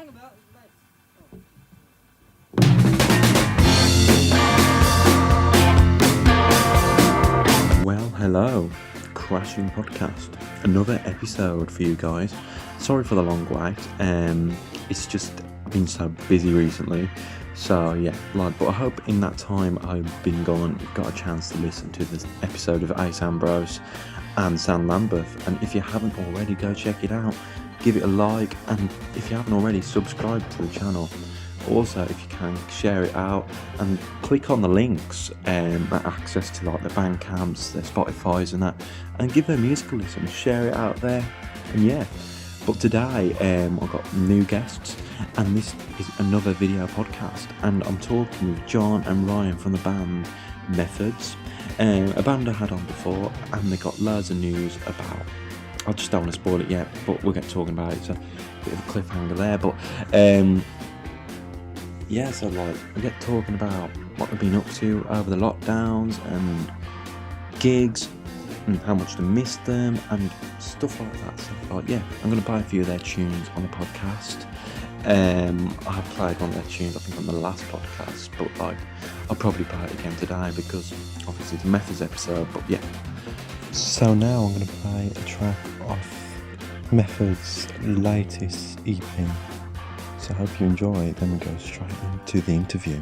Hang about. Well, hello, Crashing Podcast. Another episode for you guys. Sorry for the long wait. It's just been so busy recently. So yeah, but I hope in that time I've been gone, you've got a chance to listen to this episode of Ace Ambrose and Sam Lambeth. And if you haven't already, go check it out. Give it a like, and if you haven't already, subscribe to the channel. Also, if you can, share it out and click on the links and access to like the Bandcamps, the Spotify's and that, and give their music a listen, share it out there. And yeah, but today I've got new guests, and this is another video podcast, and I'm talking with John and Ryan from the band Methods, a band I had on before, and they got loads of news about, I just don't want to spoil it yet, but we'll get talking about it. It's a bit of a cliffhanger there, but yeah, so like we get talking about what they've been up to over the lockdowns and gigs and how much they missed them and stuff like that. So like, yeah, I'm going to play a few of their tunes on the podcast. I have played one of their tunes I think on the last podcast, but like I'll probably play it again today because obviously it's a Methods episode. But yeah, so now I'm going to play a track off Methods' latest EP. So I hope you enjoy it, then we go straight into the interview.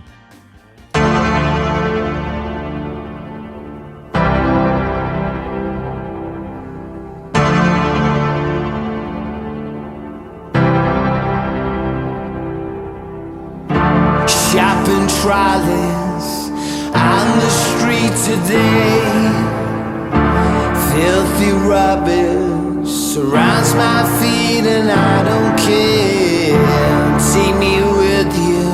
Shopping trolleys on the street today. Filthy rubbish surrounds my feet and I don't care. Take me with you,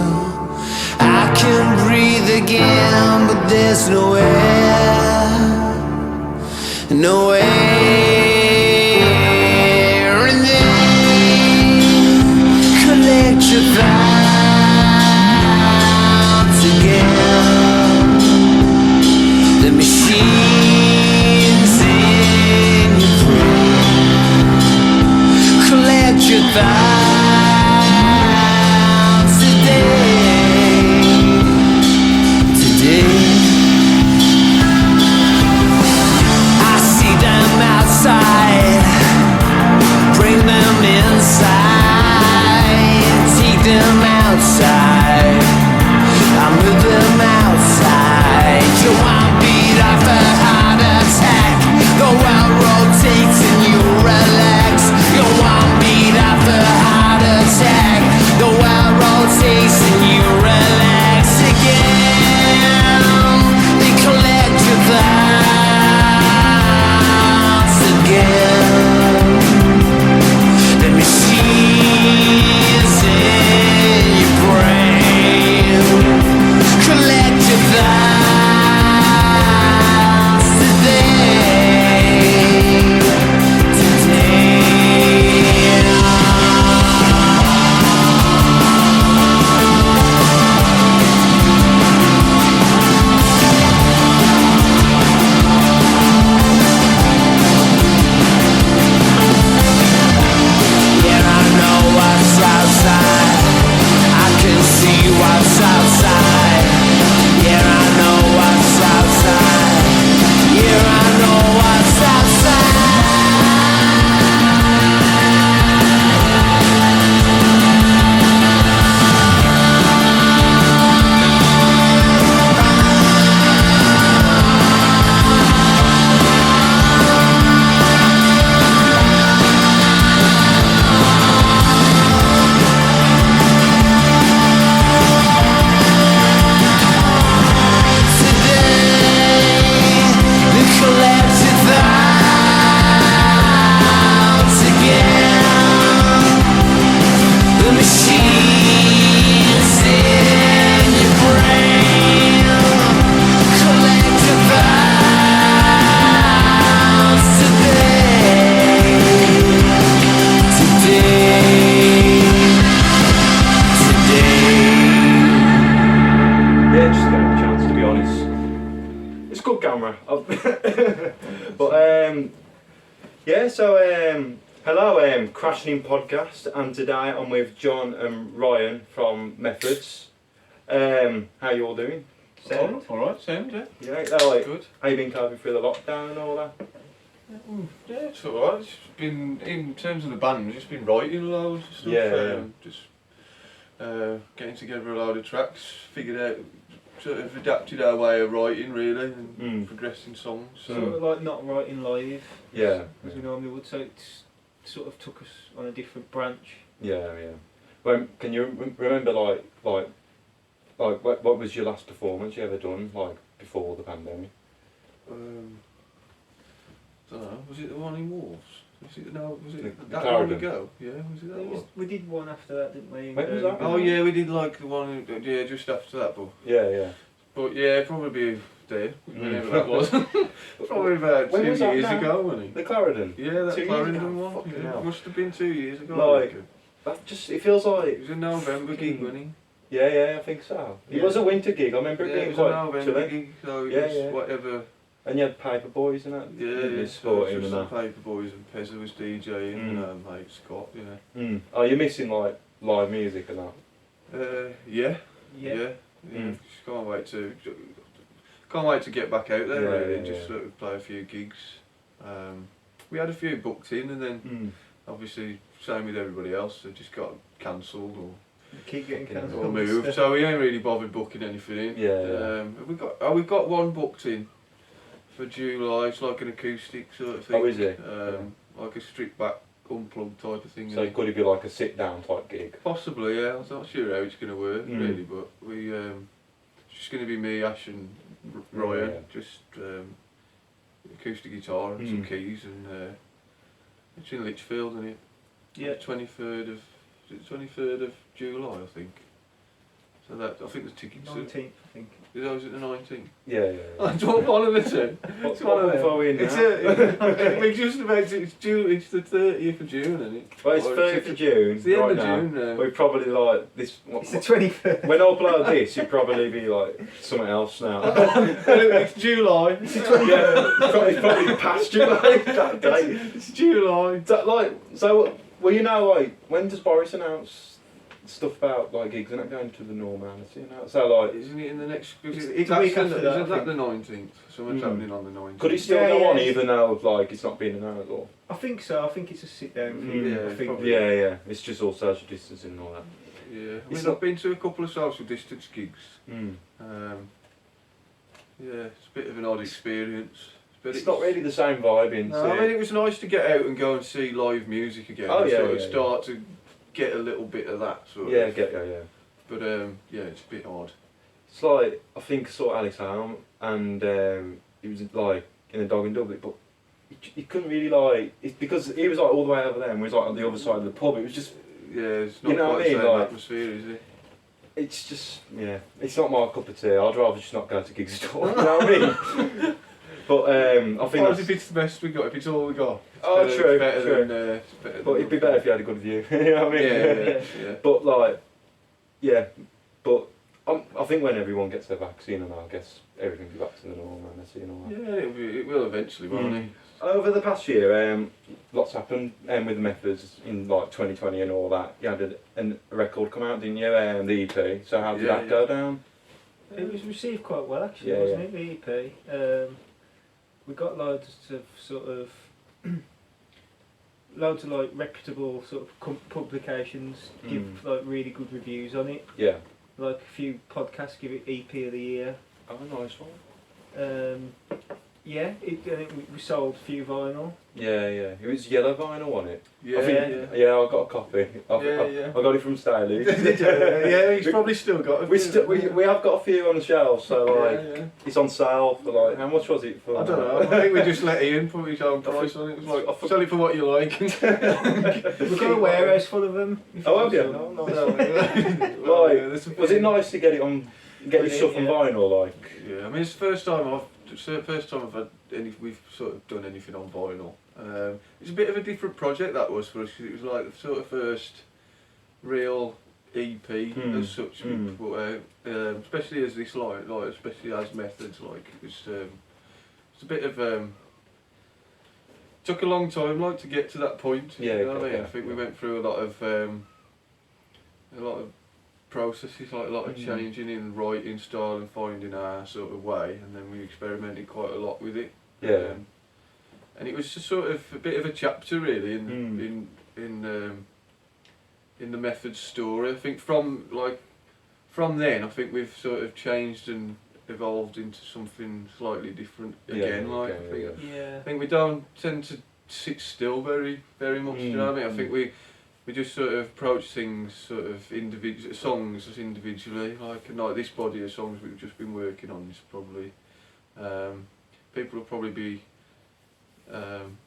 I can breathe again, but there's no air, no air. And then collect your thoughts again. The machines in your brain. Collect your thoughts. Bring them inside, take them outside, I'm with them outside. You want beat off a heart attack, the world rotates and you relax. You want beat off a heart attack, the world rotates and you relax again. They collect your thoughts again. The machines in your brain collect your thoughts today. Hello, Crashing In podcast, and today I'm with John and Ryan from Methods. How you all doing? Sound? Alright, sound, yeah. Yeah, like, Good. how you been coping through the lockdown and all that? Yeah, it's alright. It's been, in terms of the band, we've just been writing loads of stuff. Yeah. Just getting together a load of tracks, figured out, sort of adapted our way of writing really, and progressing songs. Sort of like not writing live, Yeah. as we normally would, so it's sort of took us on a different branch. Yeah. Well, can you remember like what was your last performance you ever done, like before the pandemic? Don't know, was it the one in Wolves? Was it The that long Clarendon? ago? Yeah, was it that one? We did one after that, didn't we? When was that? Oh yeah, we did like the one, yeah, just after that, Yeah. but yeah, probably a day, whenever that was. Probably about When 2 was that years now? ago, wasn't it? The Clarendon? Yeah, that 2 years Clarendon ago? one. Fucking Yeah, hell. must have been 2 years ago. Like, I reckon. That just, it feels like... It was a November gig, wasn't it? Yeah, I think so. It Yeah. was a winter gig, I remember it Yeah, being it was a quite November chilly. gig, so it Yeah, was yeah. whatever. And you had Paper Boys and that? Yeah, so Sporting it was and just that. some Paper Boys and Pezza was DJing and mate Scott, yeah. Oh, you're missing like live music and that? Yeah. Yeah. Just can't wait to get back out there Yeah, really, yeah, and just yeah. sort of play a few gigs. We had a few booked in and then obviously same with everybody else, they just got cancelled or Keep getting Fucking cancelled. or moved, so we ain't really bothered booking anything in. Yeah. We've got one booked in for July. It's like an acoustic sort of thing. Oh, is it? Like a stripped back unplugged type of thing. So could it be like a sit down type gig? Possibly, yeah. I'm not sure how it's going to work really, but we it's just going to be me, Ash, and Ryan. Yeah. Just acoustic guitar and some keys, and it's in Lichfield, isn't it? Yeah. 23rd of July, I think. So that I think the tickets. 19th, I think. Was it the 19th? Yeah. It's one of the two. What's It's one of them. are we in It's now? we're just about to, it's the 30th of June, isn't it? Well, it's Or 30th of June. It's the end right of now. June now. We're probably like this. It's the 21st. When I upload this, it'd probably be like something else now. It's July. Yeah, it's probably past July that day. It's July. So, well, you know, like, when does Boris announce stuff about like gigs and that going to the normality and that? So, like, Isn't it in the next? It's a week after that, Isn't I that the 19th? Something's happening on the 19th. could it still Yeah, go on yeah. even though like it's not being announced or? I think so. I think it's a sit down thing. Yeah, I think. probably. Yeah. It's just all social distancing and all that. Yeah, It's I've been to a couple of social distance gigs. Yeah, it's a bit of an odd experience. But It's not really the same vibe in. No, I mean it was nice to get out and go and see live music again. Oh, and yeah, sort of yeah, start to get a little bit of that sort Yeah, of. yeah. But yeah, it's a bit odd. It's like I think I saw ℏ𝕋 and he was like in a dog in Dublin, but he couldn't really like. It's because he was like all the way over there and we was like on the other side of the pub. It was just. Yeah, it's not You know quite what I mean, the same like- atmosphere, is it? It's just it's not my cup of tea. I'd rather just not go to gigs at all. You know what I mean? But I think Suppose if it's the best we got, if it's all we got. Oh, it's true, better true. Than, it's better But than it'd be better if you had a good view. You know what I mean? Yeah. But like, but I think when everyone gets their vaccine and I guess everything will be back to the normality and all that. Yeah, it will eventually, won't it? Over the past year, lots happened with the Methods in like 2020 and all that. You had a record come out, didn't you? The EP. So how did Yeah, that go down? It was received quite well actually, Yeah, wasn't it? The EP. We got loads of sort of loads of like reputable sort of publications give like really good reviews on it. Yeah. Like a few podcasts give it EP of the year. Oh, nice one. Yeah, we sold a few vinyl. Yeah. It was yellow vinyl, wasn't it? Yeah, I think, yeah. I got a copy. I got it from Stylish. Yeah, he's probably still got it. We have got a few on the shelves, so like Yeah. it's on sale for like how much was it for? I don't know. I think we just let Ian put his own price on it. It was like, sell it for what you like. We've got a warehouse full of them. Oh, have you? No, Like, was it nice to get it on, get your stuff on vinyl? Like, Yeah, I mean it's the first time I've had we've sort of done anything on vinyl. It's a bit of a different project that was for us. 'Cause it was like the sort of first real EP as such we put out, especially as this especially as Methods, like it was it's a bit of took a long time, like, to get to that point. Yeah, you know what I mean. yeah, I think we yeah. went through a lot of processes, like a lot of changing in writing style and finding our sort of way, and then we experimented quite a lot with it. Yeah. And it was just sort of a bit of a chapter, really, in the Method's story. I think from then, I think we've sort of changed and evolved into something slightly different again. I think we don't tend to sit still very much. You know what I mean? I think we just sort of approach things sort of songs as individually. Like this body of songs we've just been working on is probably people will probably be.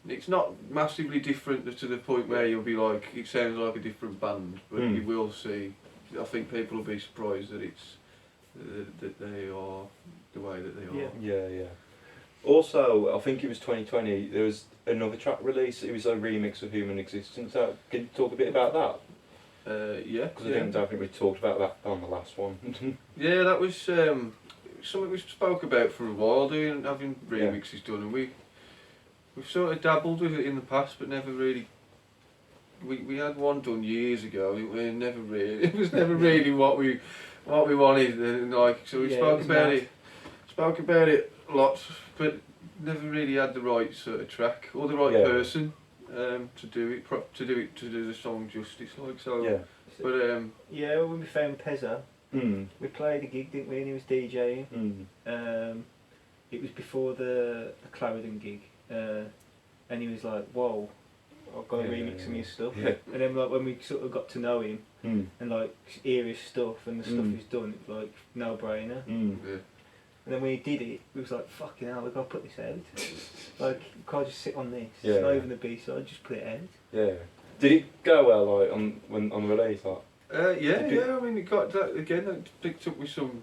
It's not massively different to the point where you'll be like, it sounds like a different band, but you will see. I think people will be surprised that that they are the way that they are. Yeah. Also, I think it was 2020. There was another track release. It was a remix of Human Existence. Can you talk a bit about that? Yeah. Because I don't think we talked about that on the last one. Yeah, that was something we spoke about for a while, having remixes done, and we've sort of dabbled with it in the past, but never really. We had one done years ago. It was never really what we wanted, and so we spoke about it lots, but never really had the right sort of track or the right person to do the song justice. But when we found Pezza, we played a gig, didn't we? And he was DJing. It was before the Clarendon gig, and he was like, "Whoa, I've got to remix some of his stuff." Yeah. And then when we sort of got to know him and like hear his stuff and the stuff he's done, it was like no brainer. yeah. And then when he did it, it was like, fucking hell, we've got to put this out. Like, you can't just sit on this. Yeah. It's not even the B-side, just put it out. Yeah. Did it go well, like on release? Like? Yeah. I mean, it got that again. It picked up with some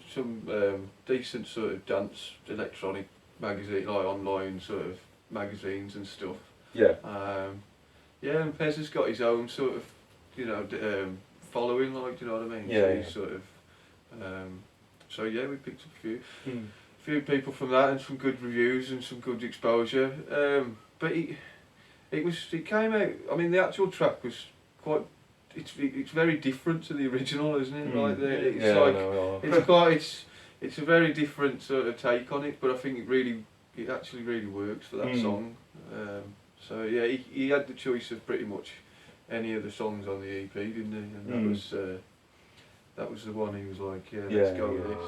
decent sort of dance electronic magazine, like online sort of magazines and stuff. Yeah. And Pez has got his own sort of, following, like, do you know what I mean? Yeah. So he's sort of, so yeah, we picked up a few people from that and some good reviews and some good exposure. But it came out. I mean, the actual track was quite. It's very different to the original, isn't it? It's a very different sort of take on it. But I think it actually really works for that song. So yeah, he had the choice of pretty much any of the songs on the EP, didn't he? And that was the one he was like, let's go with this.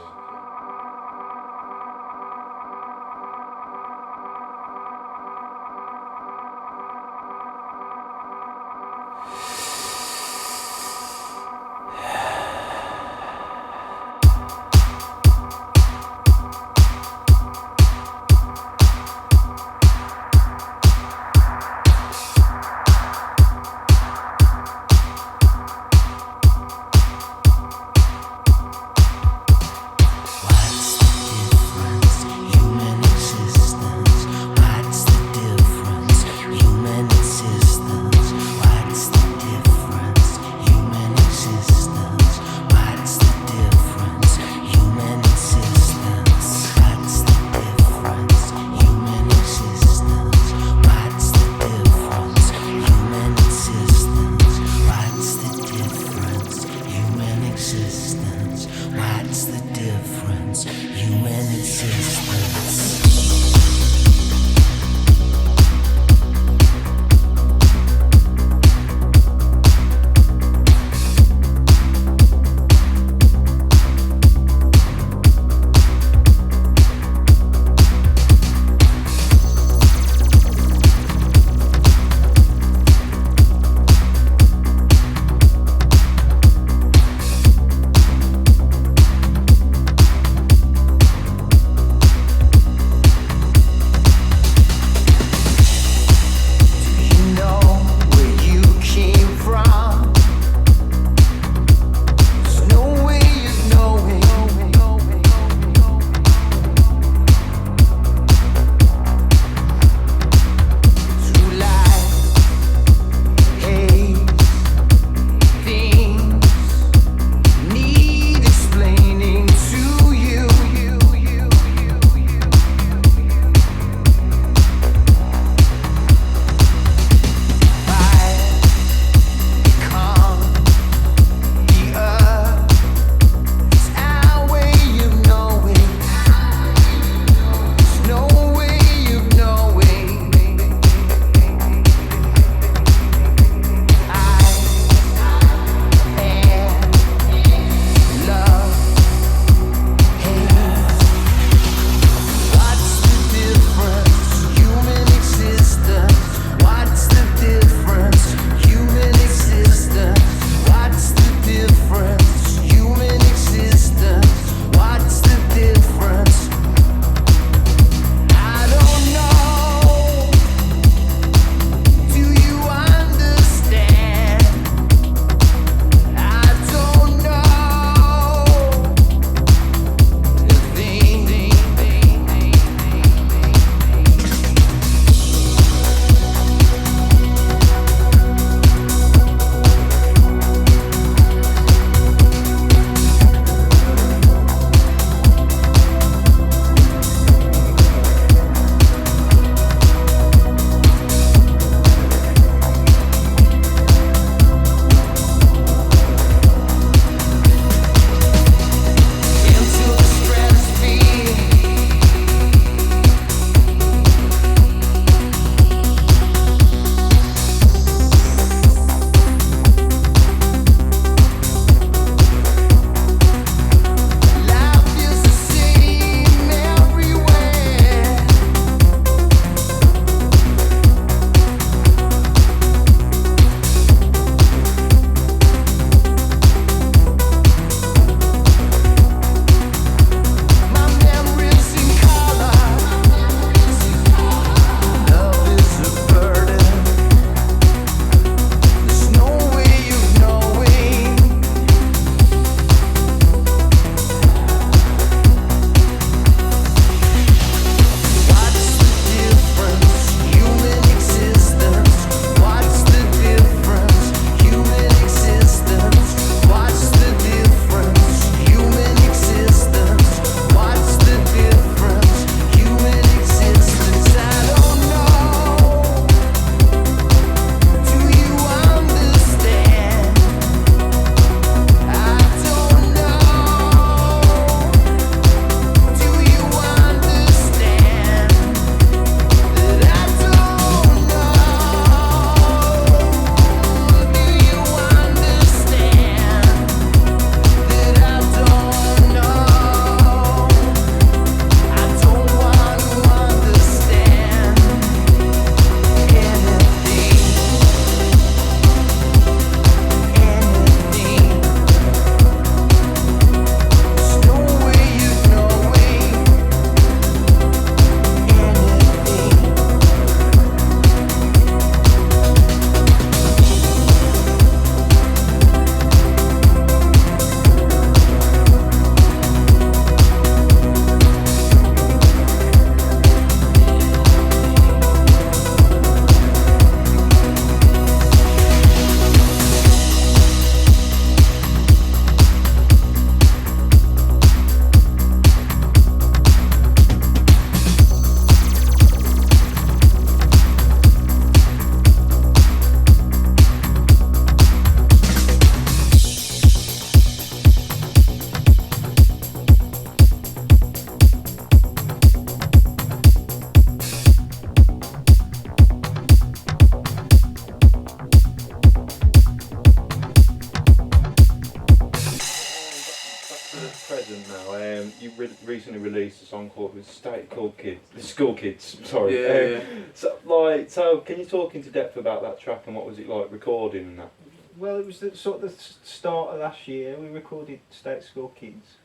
recently released a song called The School Kids. Sorry. Yeah. So can you talk into depth about that track and what was it like recording and that? Well, it was the start of last year. We recorded State School Kids,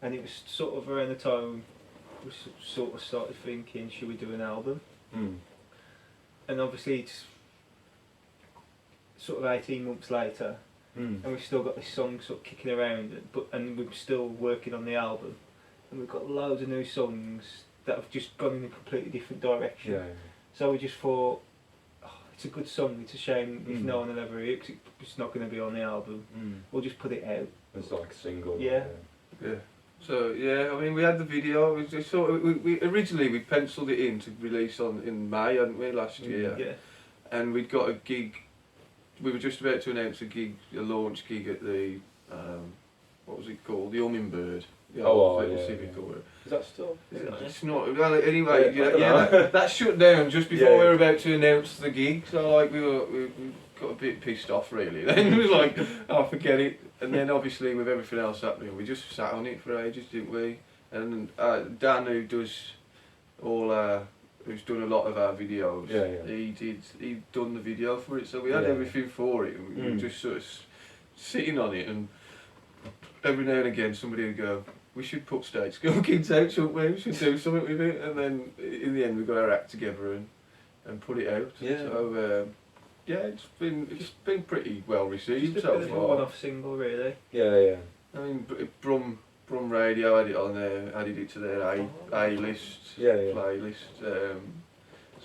and it was sort of around the time we sort of started thinking, should we do an album? And obviously it's sort of 18 months later, and we've still got this song sort of kicking around, and we're still working on the album, and we've got loads of new songs that have just gone in a completely different direction. Yeah. So we just thought, it's a good song, it's a shame if no one will ever hear it, 'cause it's not going to be on the album. We'll just put it out. It's like a single. Yeah. So yeah, I mean, we had the video. We just we originally we penciled it in to release in May, hadn't we, last year? Yeah. And we'd got a gig. We were just about to announce a launch gig at the what was it called? The Hummingbird. The old little civic or whatever. Is that still? It's not. Well, anyway, Yeah, that shut down just before we were about to announce the gig. So like we got a bit pissed off really. Then it was like, oh, forget it. And then obviously with everything else happening, we just sat on it for ages, didn't we? And Dan, who's done a lot of our videos, he'd done the video for it, so we had everything for it, and we were just sort of sitting on it, and every now and again somebody would go, we should put State School Kids out, shouldn't we? We should do something with it, and then in the end we got our act together and put it out. Yeah. So it's been pretty well received Just a so bit of a far. one-off single, really. Yeah. I mean, Brum Radio had it on there, added it to their A list playlist.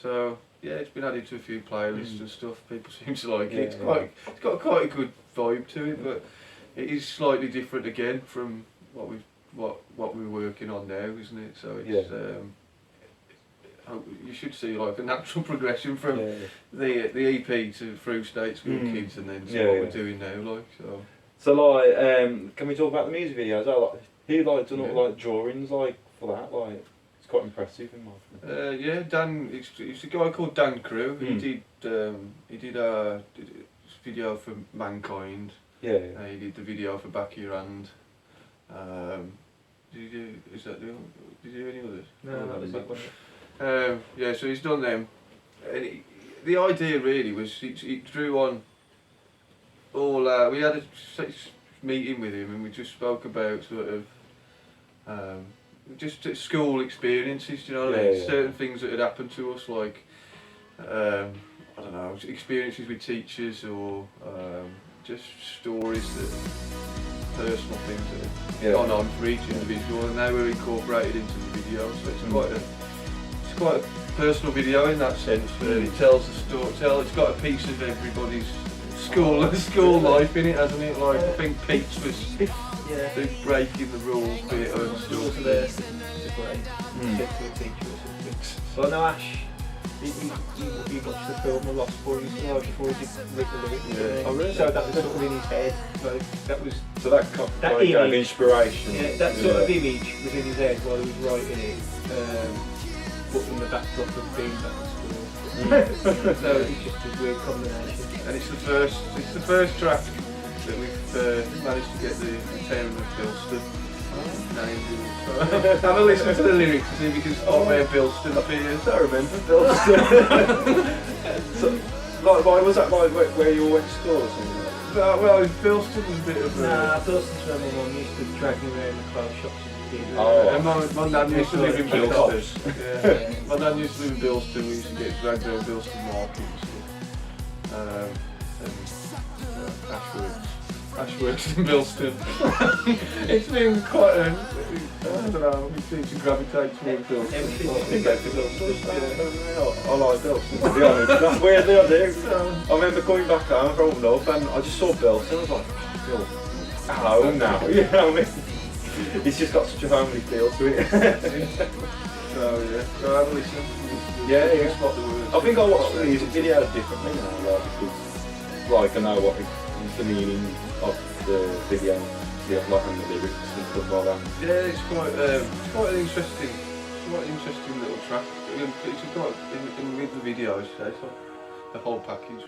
So yeah, it's been added to a few playlists and stuff. People seem to like it. It's got quite a good vibe to it, but it is slightly different again from what we're working on now, isn't it? So it's you should see like a natural progression from the EP to through State School Kids, and then to what we're doing now, like so. So like, can we talk about the music videos? He done all like drawings like for that, like it's quite impressive in my opinion. Dan. It's a guy called ☠Crew. He did a video for Mankind. He did the video for Back of Your Hand. Did you do any others? No, that was it. So he's done them. And the idea really was he drew on all. We had a meeting with him and we just spoke about sort of just school experiences. Do you know what I mean? Certain things that had happened to us, like I don't know, experiences with teachers or just stories personal things that have gone on for each individual, and they were incorporated into the video. So it's quite a personal video in that sense. It tells the story. It's got a piece of everybody's school life in it, hasn't it? Like I think Pete's was the breaking the rules bit and stuff. Well, no, Ash. He watched the film The Lost Boys before he did the lyrics. Oh really? So that was sort of in his head. That gave inspiration. Yeah, that sort of image was in his head while he was writing it. But in the backdrop of being back at school. So it's just a weird combination. And it's the first track that we've managed to get the town of Bilston named. Have a listen to the lyrics to see if you can spot where Bilston appears. I remember Bilston. So, why was that like where you all went to school or something? Well, Bilston was a bit of a... Nah, Bilston's where my mum used to drag me around the clothes shops as a kid. And my nan used to live in Bilston. My nan used to live in Bilston. We used to get dragged around Bilston Market and stuff. Ashworks in Bilston. It's been quite a... I don't know, we seem to gravitate towards Bilston. I like Bilston, to be honest. That's weirdly I do. I remember coming back home from up and I just saw Bilston. I was like, Bilston. Hello now. You know what I mean? It's just got such a homely feel to it. So have a listen. Yeah. Spot the words. I think I watch the music videos differently now, because like I know what the meaning of the video, like and the lyrics and stuff like that. Yeah, it's quite an interesting little track. It's quite with the video, I say, so the whole package.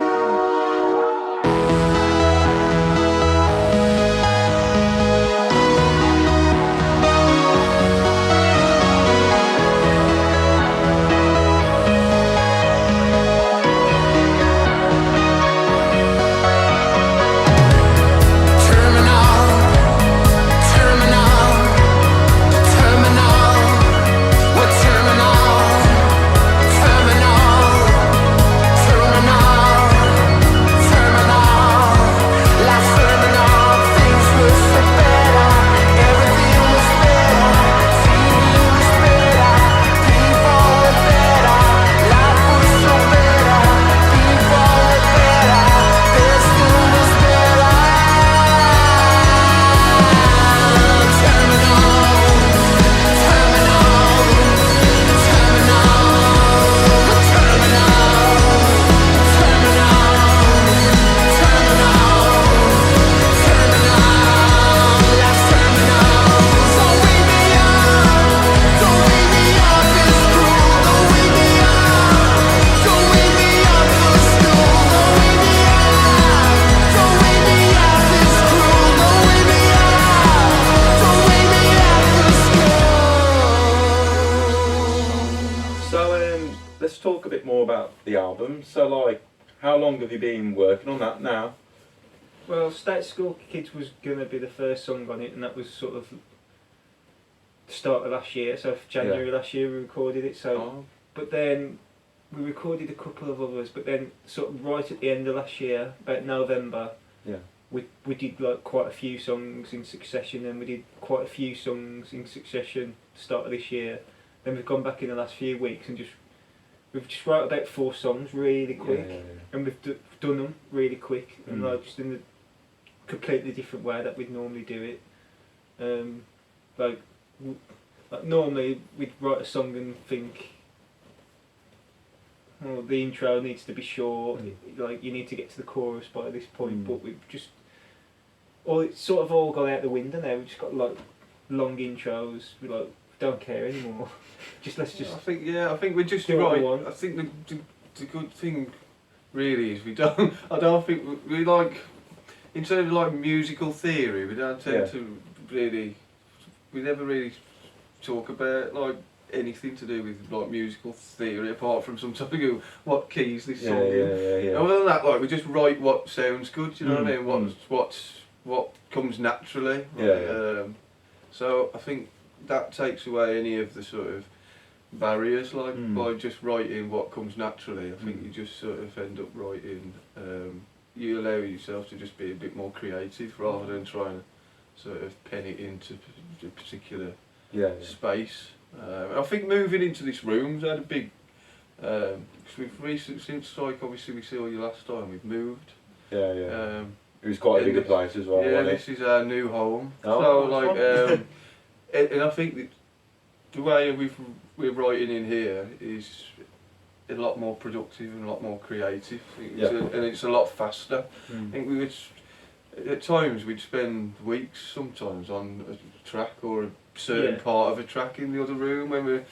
talk a bit more about the album. So, like, how long have you been working on that now? Well, State School Kids was going to be the first song on it, and that was sort of the start of last year. So January last year we recorded it. So, but then we recorded a couple of others. But then, sort of right at the end of last year, about November, we did like quite a few songs in succession. Then we did quite a few songs in succession at the start of this year. Then we've gone back in the last few weeks and we've just wrote about 4 songs really quick, and we've done them really quick, and like just in a completely different way that we'd normally do it. Like normally we'd write a song and think, oh, the intro needs to be short, like you need to get to the chorus by this point, but we've just it's sort of all gone out the window now. We've just got like long intros. We like don't care anymore. Let's just. I think we're just do what we right. want. I think the good thing really is we don't. I don't think we like, in terms of like musical theory, we don't tend to really. We never really talk about like anything to do with like musical theory apart from sometimes we go, what keys this song in. Other than that, like we just write what sounds good. You know what I mean? What comes naturally. So I think that takes away any of the sort of barriers, like by just writing what comes naturally. I think you just sort of end up writing, you allow yourself to just be a bit more creative rather than trying to sort of pen it into a particular space. I think moving into this room's had a big, because we've recently, since like obviously we saw you last time, we've moved. It was quite a bigger place as well. Yeah, this is our new home. So like, and I think that the way we're writing in here is a lot more productive and a lot more creative, and it's a lot faster. I think we would, at times we'd spend weeks sometimes on a track or a certain part of a track in the other room when I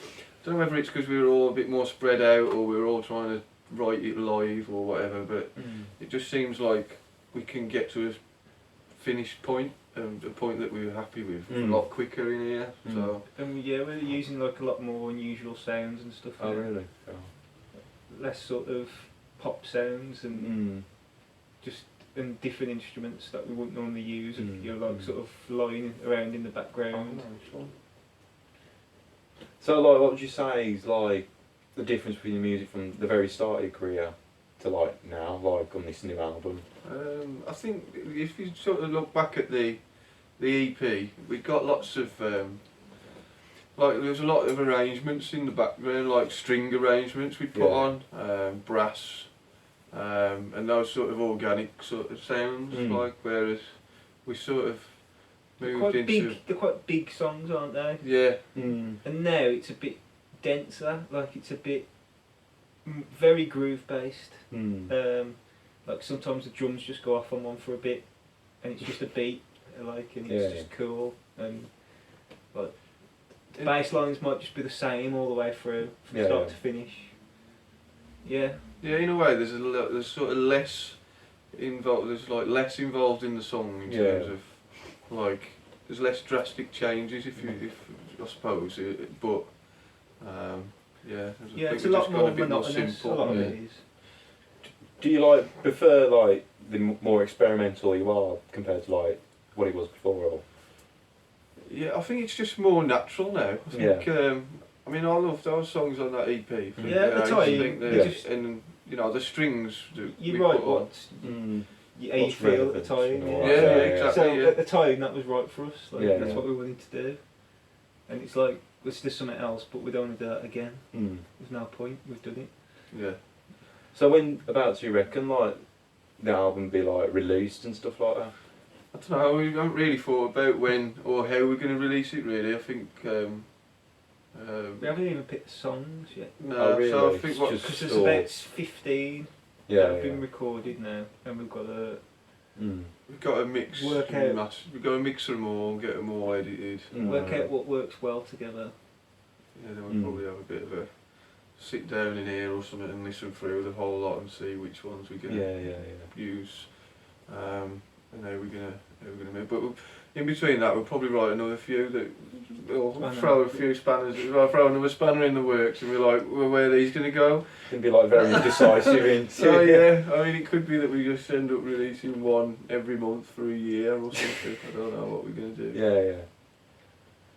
don't know whether it's because we were all a bit more spread out or we were all trying to write it live or whatever, but it just seems like we can get to a finished point, a point that we were happy with a lot quicker in here. So and we're using like a lot more unusual sounds and stuff. Oh really? Less sort of pop sounds and and different instruments that we wouldn't normally use. You're like sort of lying around in the background. So like, what would you say is like the difference between the music from the very start of your career to like now, like on this new album? I think if you sort of look back at the EP, we got lots of like there's a lot of arrangements in the background, like string arrangements we put on, brass, and those sort of organic sort of sounds. Like whereas we sort of moved into they're quite big songs, aren't they? Yeah. And now it's a bit denser. Like it's a bit very groove based. Like sometimes the drums just go off on one for a bit, and it's just a beat, like, and it's just cool. And like the bass lines might just be the same all the way through, from start to finish. Yeah, in a way, there's sort of less involved. There's like less involved in the song in terms of like there's less drastic changes if I suppose. But it's a lot more monotonous. A lot of it is. Do you like prefer like the more experimental you are compared to like what it was before? Or? Yeah, I think it's just more natural now. I think. I mean, I love those songs on that EP. That's right. And you know the strings. You write how you feel at the time. Exactly. So at the time, that was right for us. Like, that's what we wanted to do. And it's like, let's do something else, but we don't want to do that again. There's no point. We've done it. Yeah. So when about do you reckon like the album be like released and stuff like that? I don't know. We haven't really thought about when or how we're going to release it. Really, I think. We haven't even picked the songs yet. No, really? So I think because there's about 15 that have been recorded now, and we've got to. We've got to mix. We've got to mix them all, get them all edited. Work out what works well together. Yeah, then we'll probably have a bit of a sit down in here or something and listen through the whole lot and see which ones we're going to use, and how we're going to move. But in between that, we'll probably write another few that we'll I know. throw a few spanners, well, throw another spanner in the works, and we're like, well, where are these going to go? Can be like very indecisive in. So yeah, I mean, it could be that we just end up releasing one every month for a year or something. I don't know what we're going to do. Yeah.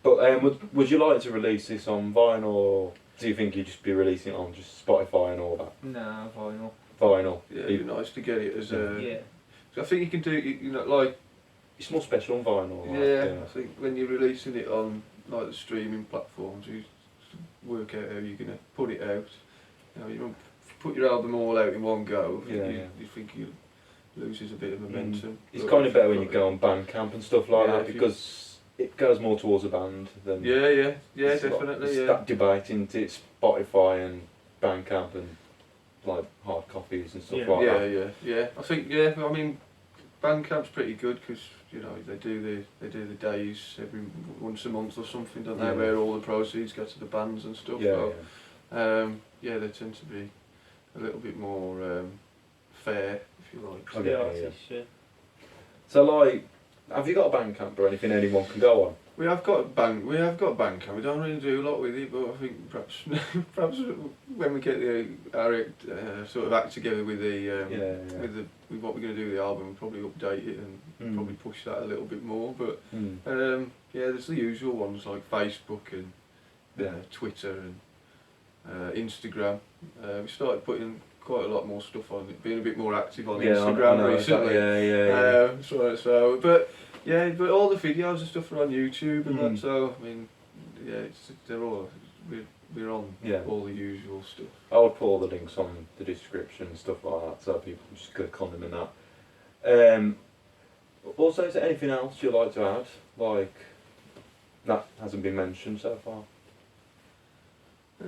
But would you like to release this on vinyl, or do you think you'd just be releasing it on just Spotify and all that? No, vinyl. Vinyl. Yeah, it'd be nice to get it as a. Yeah. So I think you can do, you know, like. It's more special on vinyl. Yeah, I think when you're releasing it on like the streaming platforms, you work out how you're going to put it out. You know, you don't put your album all out in one go. You think you loses a bit of momentum. It's kind of better when you go on Bandcamp and stuff like that, because it goes more towards a band than. Yeah, it's definitely. It's that debate into Spotify and Bandcamp and like hard copies and stuff like that. Yeah. I think I mean, Bandcamp's pretty good because you know they do the days every once a month or something, don't they? Where all the proceeds go to the bands and stuff. They tend to be a little bit more fair, if you like. Okay, So like, have you got a Bandcamp or anything anyone can go on? We have got Bandcamp. We don't really do a lot with it, but I think perhaps when we get our sort of act together with with what we're going to do with the album, we'll probably update it and probably push that a little bit more. But there's the usual ones like Facebook and Twitter and Instagram. We started putting quite a lot more stuff on it, being a bit more active on Instagram recently. But all the videos and stuff are on YouTube and that. So I mean, we're on all the usual stuff. I would put all the links on the description and stuff like that, so people can just click on them and that. Also, is there anything else you'd like to add, like that hasn't been mentioned so far? I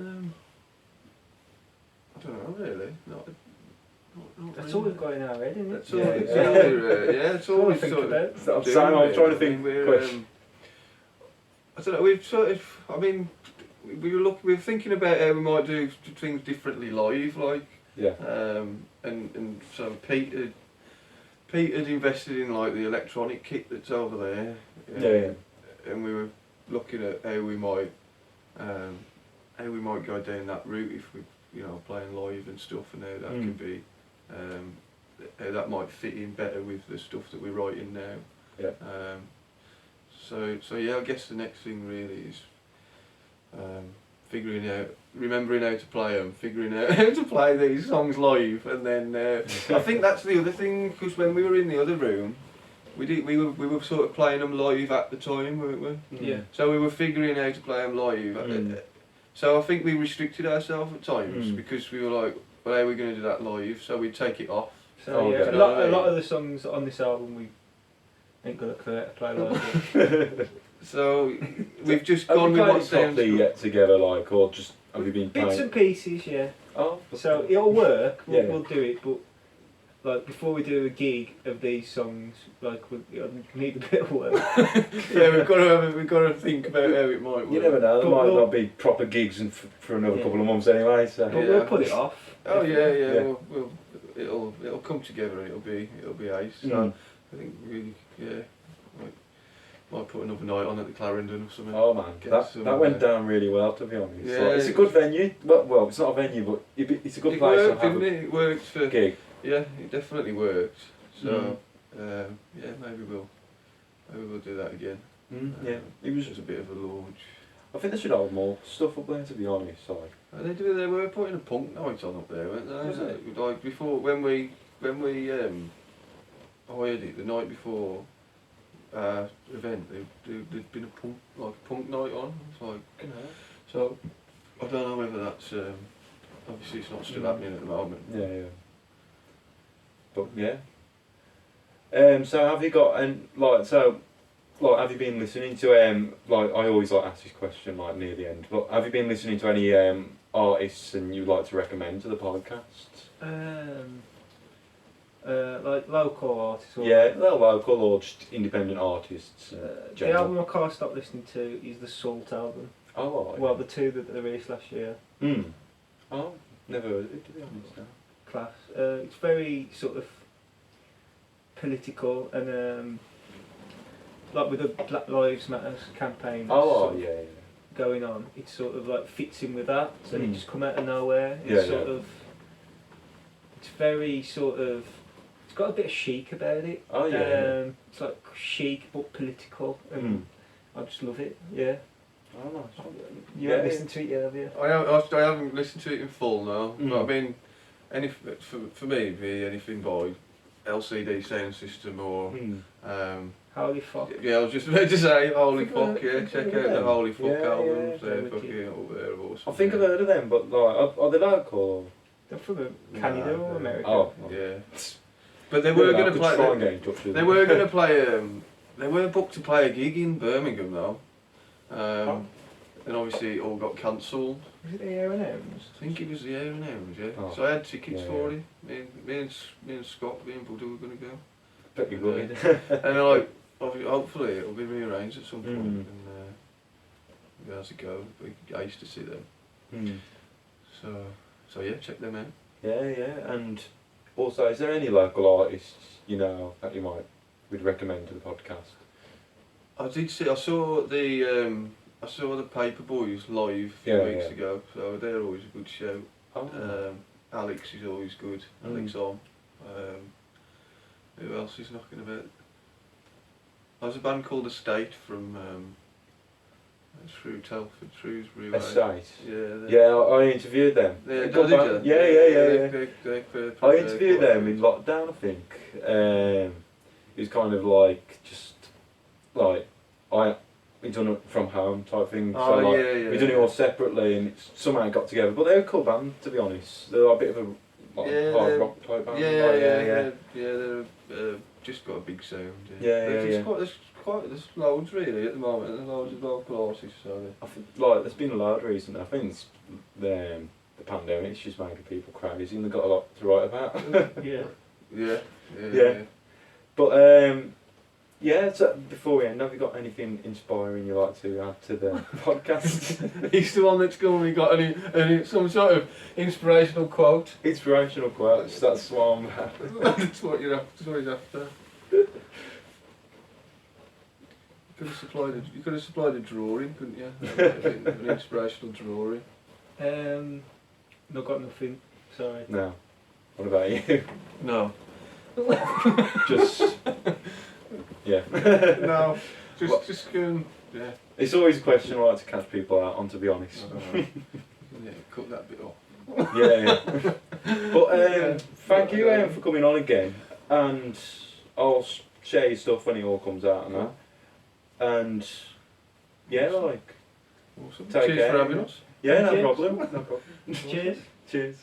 don't know really. Not That's really. all we've got in our head, isn't it? That's all. That's all we think sort about. of. I'm trying to think. I don't know. We've sort of. I mean, we were thinking about how we might do things differently live, like. And so Pete had invested in like the electronic kit that's over there. And we were looking at how we might go down that route if we, playing live and stuff, and how that could be, how that might fit in better with the stuff that we're writing now. So I guess the next thing really is remembering how to play them, figuring out how to play these songs live, and then I think that's the other thing, because when we were in the other room, we were sort of playing them live at the time, weren't we? Yeah. So we were figuring out how to play them live. So I think we restricted ourselves at times because we were like, well, how are we going to do that live? So we'd take it off. So a lot of the songs on this album we ain't got a clue how to play live. So we've just gone with what sounds good. Yet together, like, or just have you been playing? Bits and pieces, yeah. Oh. So it'll work. We'll do it, but like before we do a gig of these songs, like we need a bit of work. We've got to think about how it might work. You never know. There might not be proper gigs for another couple of months anyway. So we'll put it off. Oh yeah. It'll come together and it'll be ace. So I think we might put another night on at the Clarendon or something. Oh man, that went down really well, to be honest. Yeah, like, it's a good venue. Well, it's not a venue, but it's a good place to have it worked for gig. Yeah, it definitely worked. So maybe we'll do that again. It was just a bit of a launch. I think they should have more stuff up there, to be honest. Like. They were putting a punk night on up there, weren't they? Like before, when we hired it the night before event, there'd been a punk night on. It's like, so I don't know whether that's obviously it's not still happening at the moment. Yeah. But so have you got have you been listening to like I always ask this question like near the end, but have you been listening to any artists and you'd like to recommend to the podcast? Like local artists. Or local or just independent artists. The album I can't stop listening to is the Salt album. Oh, right. Well, the two that they released last year. Oh, never heard of it, to be honest. No. Class. It's very sort of political and like with the Black Lives Matter campaign going on, it sort of like fits in with that. So it just come out of nowhere. It's it's very sort of, it's got a bit of chic about it. It's like chic but political, and I just love it. Yeah. Oh, nice. You haven't listened to it yet, have you? I haven't listened to it in full now, but I mean, for me, it'd be anything by LCD Sound System or Holy Fuck. Yeah, I was just about to say Holy Fuck. Yeah, check out the Holy Fuck albums. They're fucking awesome. I think I've heard of them, but like, are they local? They're from Canada or America. Oh, yeah. But they were going to play. They were going to play. They were booked to play a gig in Birmingham though. And obviously it all got cancelled. Was it the 𝕂𝕋? I think it was the 𝕂𝕋, yeah. Oh. So I had tickets for it. Me and Scott, me and Buddy were going to go. Bet you would. And like, hopefully it'll be rearranged at some point and we'll be able to go. I used to see them. So yeah, check them out. Yeah, and also, is there any local artists you know that you would recommend to the podcast? I saw the Paper Boys live a few weeks ago, so they're always a good show. Alex is always good. ℏ𝕋𝕚𝕚. Who else is knocking about? There's a band called Estate from through Telford, Shrewsbury. Estate? Yeah, I interviewed them. Yeah, Yeah. I interviewed them in lockdown, I think. It was kind of like, just like, we done it from home type thing. So we done it all separately and somehow it got together. But they're a cool band, to be honest. They're like a bit of a hard rock type band. They're just got a big sound. There's loads really at the moment. There's loads of local artists. So I think there's been a load recently. I think it's the pandemic's just making people crazy and they've got a lot to write about. Yeah. But so before we end, have you got anything inspiring you like to add to the podcast? He's the one that's going. Got any some sort of inspirational quote? Inspirational quotes. That's what I'm after. That's what you're after. That's what he's after. You could have supplied a drawing, couldn't you? An inspirational drawing. Not got nothing. Sorry. No. What about you? No. Just. Yeah. No. Just yeah. It's always a question I like to catch people out on, to be honest. Yeah, cut that bit off. Yeah. But thank you for coming on again, and I'll share your stuff when it all comes out and that. And Awesome. take Cheers care. for having us. Yeah, no Cheers. problem. No problem. Cheers. Cheers.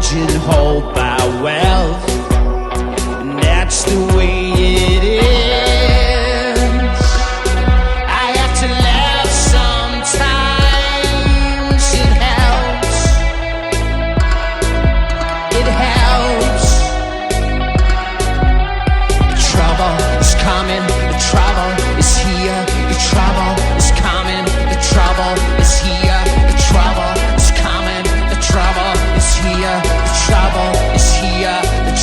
pigeonholed by wealth, and that's the way it is. I have to laugh sometimes, it helps, it helps. Trouble is coming, the trouble is here, the trouble is coming, the trouble is here, the trouble is coming, the trouble is here, the trouble is here, the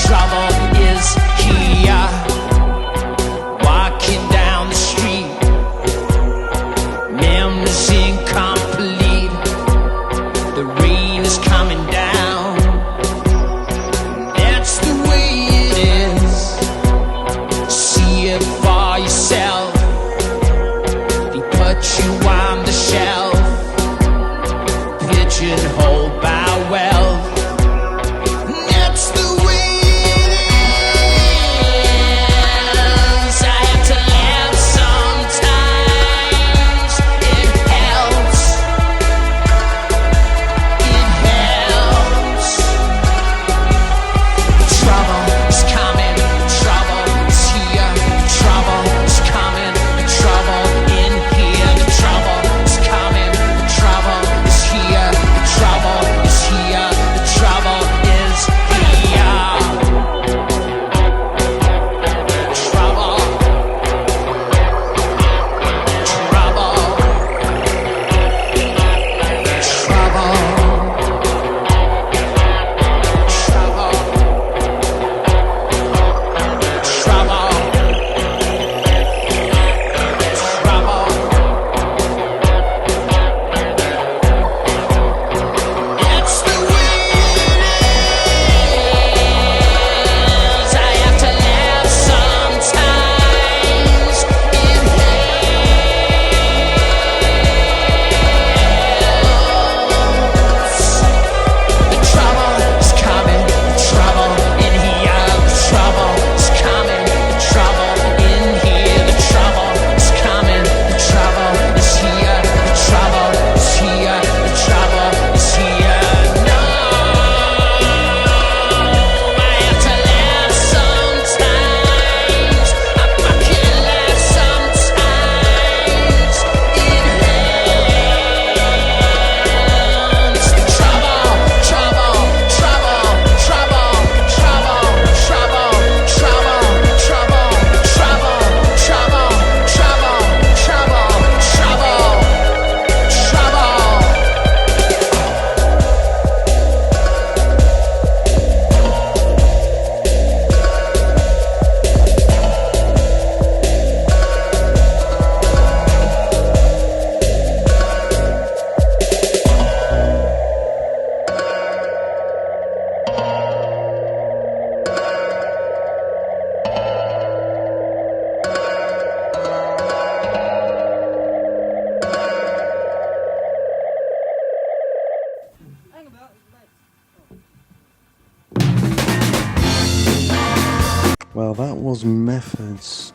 was Methods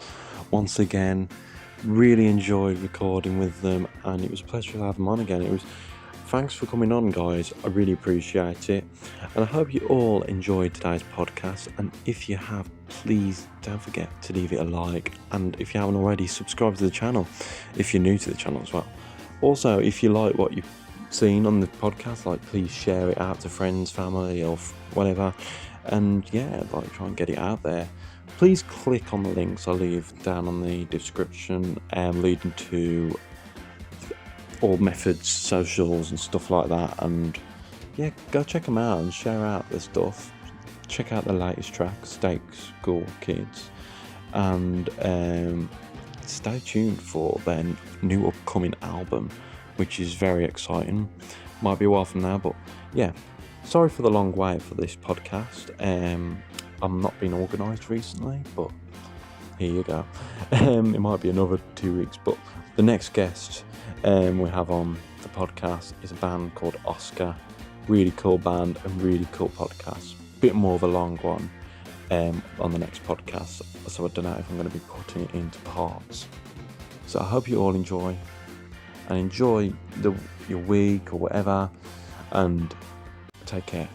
once again. Really enjoyed recording with them, and it was a pleasure to have them on again. Thanks for coming on, guys. I really appreciate it, and I hope you all enjoyed today's podcast. And if you have, please don't forget to leave it a like, and if you haven't already, subscribe to the channel if you're new to the channel as well. Also, if you like what you've seen on the podcast, please share it out to friends, family, or whatever, and try and get it out there. Please click on the links I leave down on the description, leading to all Methods, socials and stuff like that, and go check them out and share out their stuff. Check out the latest track, Steak School Kids, and stay tuned for their new upcoming album, which is very exciting. Might be a while from now, but sorry for the long wait for this podcast. I'm not been organised recently, but here you go. It might be another 2 weeks, but the next guest we have on the podcast is a band called Oscar. Really cool band and really cool podcast. Bit more of a long one on the next podcast, so I don't know if I'm going to be putting it into parts. So I hope you all enjoy your week or whatever, and take care.